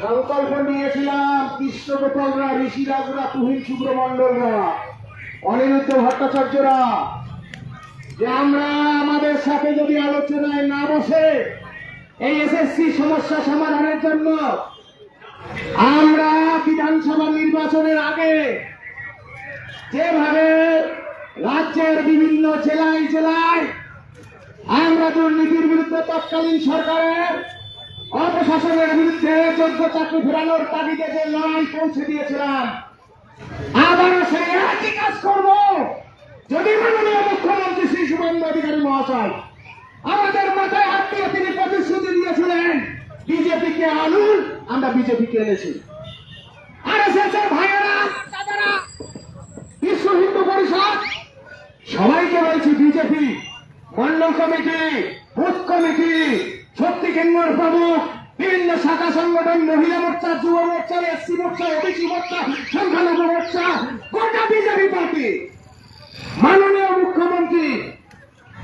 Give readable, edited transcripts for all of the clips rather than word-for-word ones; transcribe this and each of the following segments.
সংকল্প নিয়েছিলাম কৃষ্ণগোপালরা, ঋষিরাজরা, তুহিন শুভ্রমন্ডলরা, অনিরুদ্ধ ভট্টাচার্যরা, যে আমরা আমাদের সাথে যদি আলোচনায় না বসে এই এসএসসি সমস্যা সমাধানের জন্য আমরা বিধানসভা নির্বাচনের আগে যেভাবে রাজ্যের বিভিন্ন জেলায় জেলায় আমরা দুর্নীতির বিরুদ্ধে তৎকালীন সরকারের অপশাসনের বিরুদ্ধে যোগ্য চাকরি ফেরানোর তাগিদে যে লড়াই পৌঁছে দিয়েছিলাম, আবারও সেই একই কাজ করব যদি মাননীয় মুখ্যমন্ত্রী শ্রী শুভেন্দু অধিকারী মহাশয় আমাদের মাথায় হাত দিয়ে তিনি প্রতিশ্রুতি দিয়েছিলেন বিজেপিকে আনুন, আমরা বিজেপিকে এনেছি। আরএসএস এর ভাইয়েরা, দাদারা, বিশ্ব হিন্দু পরিষদ সবাইকে বলছি, BJP Mandal committee, booth committee, শক্তি কেন্দ্রের প্রমুখ, বিভিন্ন শাখা সংগঠন, মহিলা মোর্চা, যুব মোর্চা, এসসি মোর্চা, ওবিসি মোর্চা, সংখ্যালঘু মোর্চা, গোটা বিজেপি পার্টি মাননীয় মুখ্যমন্ত্রী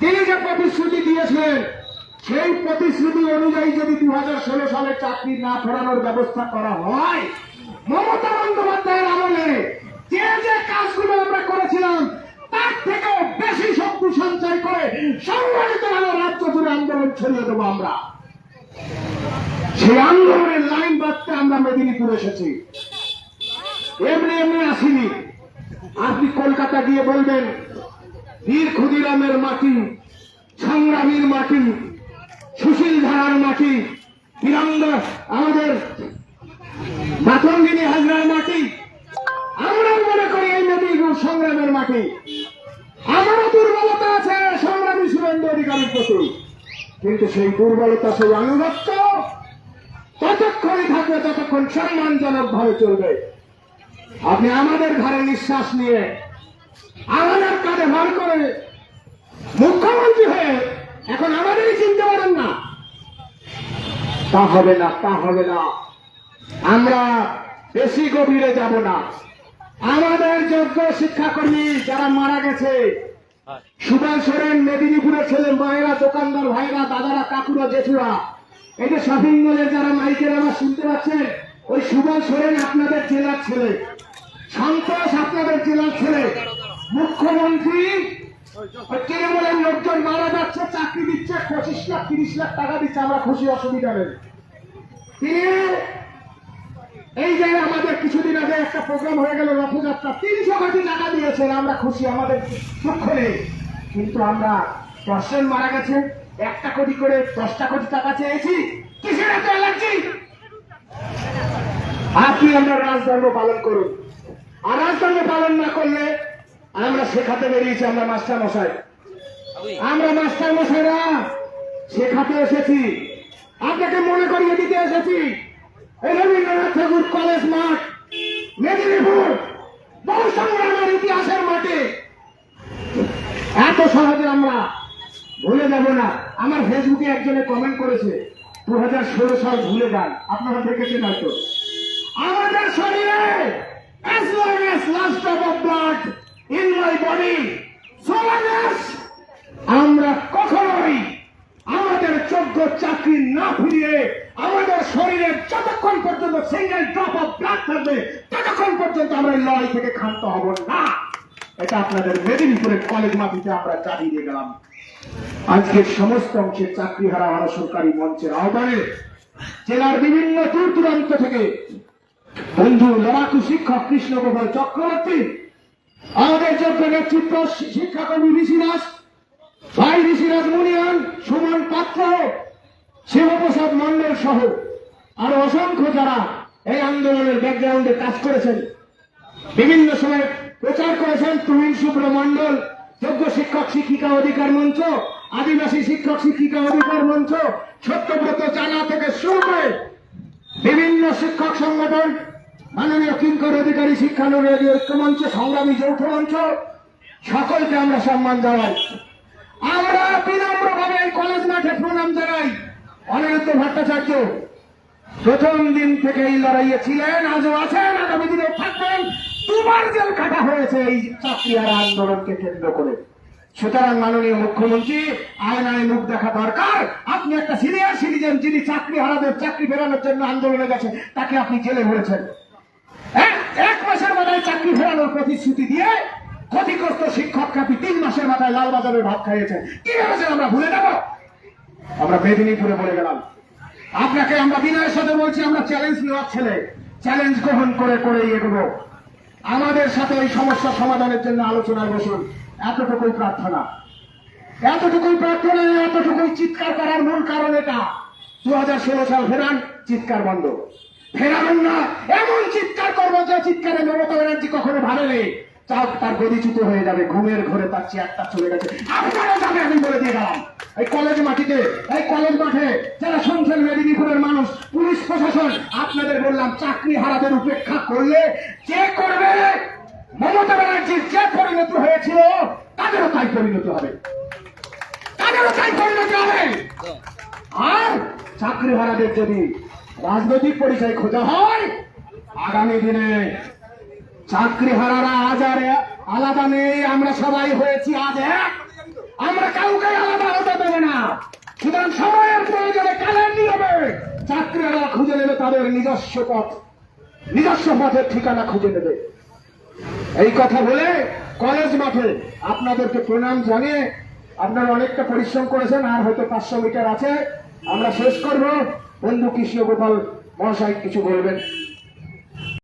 তিনি যে প্রতিশ্রুতি দিয়েছিলেন সেই প্রতিশ্রুতি অনুযায়ী যদি 2016 সালে চাকরি না ফেরানোর ব্যবস্থা করা হয়, মমতা বন্দ্যোপাধ্যায়ের আমলে যে যে কাজগুলো আমরা করেছিলাম তার থেকেও বেশি শক্তি সঞ্চয় করে সংগঠিতভাবে রাজ্য জুড়ে আন্দোলন ছড়িয়ে দেবো আমরা। সেই আন্দোলনের লাইন বাঁধতে আমরা মেদিনীপুর এসেছি, এমনি এমনি আসিনি। আপনি কলকাতা গিয়ে বলবেন বীর ক্ষুদিরামের মাটি, সংগ্রামীর মাটি, সুশীল ধারার মাটি, তিরঙ্গা আমাদের মাতঙ্গিনী হাজরার মাটি, আমরাও মনে করি এই মেদিনীপুর সংগ্রামের মাটি। আমারও দুর্বলতা আছে সংগ্রামী শুভেন্দু অধিকারীর প্রতি, কিন্তু সেই দুর্বলতা, সেই আনুগত্য ততক্ষণই থাকবে ততক্ষণ সম্মানজনক ভাবে চলবে। আপনি আমাদের ঘরে নিঃশ্বাস নিয়ে আমাদের কাঁধে ভর করে মুখ্যমন্ত্রী হয়ে এখন আমাদেরই চিনতে পারেন না, তা হবে না, তা হবে না। আমরা বেশি গভীরে যাব না। আমাদের যোগ্য শিক্ষাকর্মী যারা মারা গেছে, সুভাষ সোরেন, মেদিনীপুরের ছেলে, মায়েরা, দোকানদার ভাইরা, দাদারা, কাকুরা, জেঠুরা, এই যে শপিং মলের যারা মাইকের আওয়াজ শুনতে পাচ্ছেন, ওই সুভাষ সোরেন আপনাদের জেলার ছেলে, সন্তোষ আপনাদের জেলার ছেলে। মুখ্যমন্ত্রী তৃণমূলের লোকজন মারা যাচ্ছে, চাকরি দিচ্ছে, 25 লাখ 30 লাখ টাকা দিচ্ছে, আমরা খুশি, অসুবিধা নেই। তিনি এই যে আমাদের কিছুদিন আগে একটা প্রোগ্রাম হয়ে গেল রথযাত্রা, 300 কোটি টাকা দিয়েছেন, আমরা খুশি, আমাদের দুঃখ নেই। কিন্তু আমরা 10 জন মারা গেছে, 1 কোটি করে 10 কোটি টাকা চেয়েছি, কিসের এত অ্যালার্জি? আপনি আমরা রাজধর্ম পালন করুন, আর রাজধর্ম পালন না করলে আমরা শেখাতে বেরিয়েছি, আমরা মাস্টার মশাই, আমরা মাস্টার মশাইরা শেখাতে এসেছি, আপনাকে মনে করিয়ে দিতে এসেছি। এই রবীন্দ্রনাথ ঠাকুর কলেজ মাঠ, মেদিনীপুর বহু সংগ্রামের ইতিহাসের মাঠে, এত সহজে আমরা ভুলে যাব না। আমার ফেসবুকে একজনে কমেন্ট করেছে 2016 সাল ভুলে যান, আপনারা দেখেছেন হয়তো। আমাদের শরীরে as long as last drop of blood in my body, so long as আমরা কখনোই আমাদের যোগ্য চাকরি না ফিরিয়ে আমাদের শরীরে যতক্ষণ পর্যন্ত সিঙ্গেল ড্রপ অফ ব্লাড থাকবে ততক্ষণ পর্যন্ত আমরা এই লড়াই থেকে ক্ষান্ত হব না। এটা আপনাদের মেদিনীপুরের কলেজ মাটিতে আমরা চালিয়ে দিয়ে গেলাম। আজকে সমস্ত অংশের চাকরি হারা সরকারি মঞ্চের আহ্বানে জেলার বিভিন্ন দূর দূরান্ত থেকে বন্ধু লড়াকু শিক্ষক কৃষ্ণগোপাল চক্রবর্তী, আমাদের যোগ্য নেতৃত্ব শিক্ষাকর্মী ঋষিরাজ ভাই, ঋষিরাজ মুনিয়ান, সুমন পাত্র, শিবপ্রসাদ মন্ডল সহ আরো অসংখ্য যারা এই আন্দোলনের ব্যাকগ্রাউন্ডে কাজ করেছেন, বিভিন্ন সময় প্রচার করেছেন, তুহিন শুভ্রমন্ডল, যোগ্য শিক্ষক শিক্ষিকা অধিকার মঞ্চ, আদিবাসী শিক্ষক শিক্ষিকা অধিকার মঞ্চ, সত্যব্রত জানা থেকে শুরু করে বিভিন্ন শিক্ষক সংগঠন, মাননীয় কিঙ্কর অধিকারী শিক্ষানুরাগী ঐক্য মঞ্চ, সংগ্রামী যৌথ মঞ্চ, সকলকে আমরা সম্মান জানাই। আমরা বিনম্রভাবে এই কলেজ মাঠে প্রণাম জানাই। অনিরুদ্ধ ভট্টাচার্য প্রথম দিন থেকে এই লড়াইয়ে ছিলেন, আজও আছেন, আগামী দিনেও থাকবেন। 2বার জেল কাটা হয়েছে এই চাকরি হারা আন্দোলনকে কেন্দ্র করে। সুতরাং মাননীয় মুখ্যমন্ত্রী আয়নায় মুখ দেখা দরকার। আপনি একটা সিনিয়র সিটিজেন, যিনি চাকরি হারাদের চাকরি ফেরানোর জন্য আন্দোলনে গেছে, তাকে আপনি জেলে ভরেছেন। এক মাসের মাথায় চাকরি ফেরানোর প্রতিশ্রুতি দিয়ে ক্ষতিগ্রস্ত শিক্ষক খাতি 3 মাসের মাথায় লালবাজারের ভাত খাইয়েছেন। কি ভেবেছেন আমরা ভুলে যাব? আমরা মেদিনীপুরে বলে গেলাম। আপনাকে আমরা বিনয়ের সাথে বলছি, আমরা চ্যালেঞ্জ নেওয়ার ছেলে, চ্যালেঞ্জ গ্রহণ করে করেই এগোবো। আমাদের সাথে এই সমস্যা সমাধানের জন্য আলোচনায় বসুন। এতটুকুই প্রার্থনা, এতটুকুই প্রার্থনা, এতটুকুই চিৎকার করার মূল কারণ এটা। 2016 সাল ফেরান, চিৎকার বন্ধ। ফেরাবেন না, এমন চিৎকার করবো যে চিৎকারে মমতা ব্যানার্জি কখনো ভাবেনি। তার গদিচ্যুত হয়ে যাবে, ঘুমের ঘরে তার চেয়ারটা চলে গেছে। আপনারা যাবে, আমি বলে দিয়ে গেলাম। এই কলেজ মাটিতে, এই কলেজ মাঠে যারা শুনছেন মেদিনীপুরের মানুষ, পুলিশ প্রশাসন, আপনাদের বললাম, চাকরি হারাদের উপেক্ষা করলে যে করবে, মমতা ব্যানার্জির যে পরিণতি হয়েছিল তাদেরও তাই পরিণতি হবে, তাদেরও তাই পরিণতি হবে। আর চাকরি হারাদের যদি রাজনৈতিক পরিচয় খোঁজা হয়, আগামী দিনে চাকরি হারারা আজ আর আলাদা নেই, আমরা সবাই হয়েছি আজ এক। আমরা কাউকে আলাদা হতে দেবে না। সুতরাং সময়ের প্রয়োজনে, কালের নিয়মে চাকরি হারা খুঁজে নেবে তাদের নিজস্ব পথ, নিজস্ব পথের ঠিকানা খুঁজে নেবে। এই কথা বলে কলেজ মাঠে আপনাদেরকে প্রণাম জানিয়ে, আপনারা অনেকটা পরিশ্রম করেছেন, আর হয়তো 500 মিটার আছে, আমরা শেষ করব। বন্ধু কৃষ্ণ গোপাল মহাশয় কিছু বলবেন।